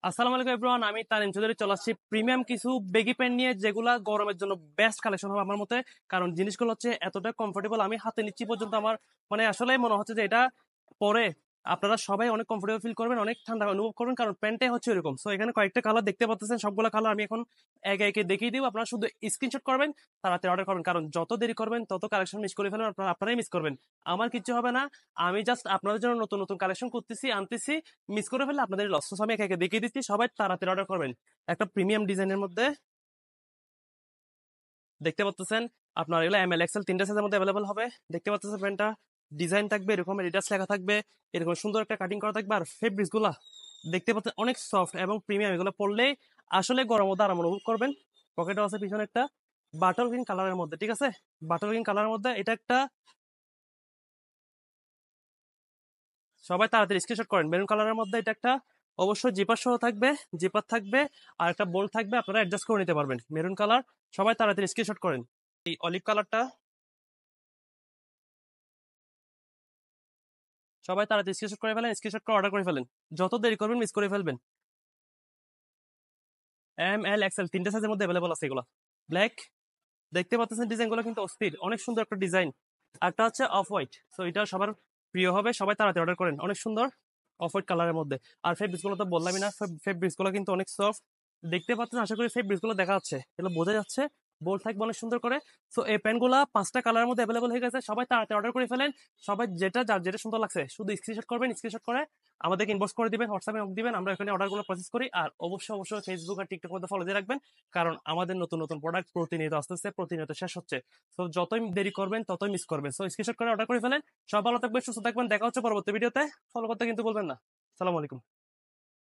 আসসালামু আলাইকুম এভরিওয়ান, আমি তানিম চৌধুরী চলে আসছি প্রিমিয়াম কিছু বেগি প্যান্ট নিয়ে, যেগুলা গরমের জন্য বেস্ট কালেকশন হবে আমার মতে। কারণ জিনিসগুলো হচ্ছে এতটা কমফোর্টেবল, আমি হাতে নিচ্ছি পর্যন্ত আমার মানে আসলে মনে হচ্ছে যে এটা পরে আপনারা সবাই অনেক কমফোর্টেবল ফিল করবেন, অনেক ঠান্ডা অনুভব করবেন, কারণ প্যান্টটাই হচ্ছে এরকম। সো এখানে কয়েকটা কালার দেখতে পাচ্ছেন, সবগুলো কালার আমি এখন একে একে দেখিয়ে দিব। আপনারা শুধু স্ক্রিনশট করবেন, তাড়াতাড়ি অর্ডার করবেন, কারণ যত দেরি করবেন তত কালেকশন মিস করে ফেলবেন, আপনারাই মিস করবেন। আমার কিছু হবে না, আমি জাস্ট আপনাদের জন্য নতুন নতুন কালেকশন করতেছি, আনতেছি। মিস করে ফেললে আপনাদের লস। আমি একে একে দেখিয়ে দিচ্ছি, সবাই তাড়াতাড়ি অর্ডার করবেন। একটা প্রিমিয়াম ডিজাইনের মধ্যে দেখতে পাচ্ছেন, আপনার এগুলো এম এল এক্সেল তিনটা সাইজের মধ্যে অ্যাভেলেবল হবে। দেখতে পাচ্ছেন প্যান্টটা ডিজাইন থাকবে এরকম, এডিডাস লেখা থাকবে, এরকম সুন্দর একটা কাটিং করা থাকবে। আর ফেব্রিক্স গুলা দেখতে পাচ্ছেন অনেক সফট এবং প্রিমিয়াম, এগুলো পরলে আসলে গরম মধ্যে আরাম অনুভব করবেন। পকেটও আছে পিছনে একটা বাটল গ্রিন কালারের মধ্যে, ঠিক আছে? বাটল গ্রিন কালারের মধ্যে এটা একটা, সবাই তাড়াতাড়ি স্ক্রিনশট করেন। মেরুন কালারের মধ্যে এটা একটা, অবশ্যই জিপার সহ থাকবে, জিপার থাকবে আর একটা বোল্ট থাকবে, আপনারা অ্যাডজাস্ট করে নিতে পারবেন। মেরুন কালার, সবাই তাড়াতাড়ি স্ক্রিনশট করেন। এই অলিভ কালারটা, সবাই তাড়াতাড়ি স্ক্রিনশট করে ফেলেন, স্ক্রিনশট করে অর্ডার করে ফেলেন। যত দেরি করবেন মিস করে ফেলবেন। এম এল এক্সেল তিনটে সাইজের মধ্যে অ্যাভেলেবল আছে এগুলো। ব্ল্যাক, দেখতে পাচ্ছেন ডিজাইনগুলো কিন্তু অস্থির, অনেক সুন্দর একটা ডিজাইন। একটা হচ্ছে অফ হোয়াইট, সো এটা সবার প্রিয় হবে, সবাই তাড়াতাড়ি অর্ডার করেন। অনেক সুন্দর অফ হোয়াইট কালারের মধ্যে। আর ফেব্রিক্স গুলো তো বললামই না, ফেব্রিক্স গুলো কিন্তু অনেক সফট। দেখতে পাচ্ছেন, আশা করি ফেব্রিক্স গুলো দেখা যাচ্ছে, এগুলো বোঝা যাচ্ছে। বোল্ড থাকবে অনেক সুন্দর করে। সো এই প্যান্ট গুলা পাঁচটা কালারের মধ্যে অ্যাভেলেবল হয়ে গেছে, সবাই তাড়াতাড়ি অর্ডার করে ফেলেন। সবাই যেটা যার যেটা সুন্দর লাগছে শুধু স্ক্রিনশট করবেন, স্ক্রিনশট করে আমাদেরকে ইনবক্স করে দিবেন, হোয়াটসঅ্যাপে নক দিবেন, আমরা এখানে অর্ডারগুলো প্রসেস করি। আর অবশ্যই অবশ্যই ফেসবুক আর টিকটক মধ্যে ফলো দিয়ে রাখবেন, কারণ আমাদের নতুন নতুন প্রোডাক্ট প্রতিনিয়ত আসতেছে, প্রতিনিয়ত শেষ হচ্ছে। তো যতই দেরি করবেন ততই মিস করবেন। সো স্ক্রিনশট করে অর্ডার করে ফেলেন। সব ভালো থাকবেন, সুস্থ থাকবেন, দেখা হচ্ছে পরবর্তী ভিডিওতে। ফলো করতে কিন্তু বলবেন না। সালাম আলাইকুম।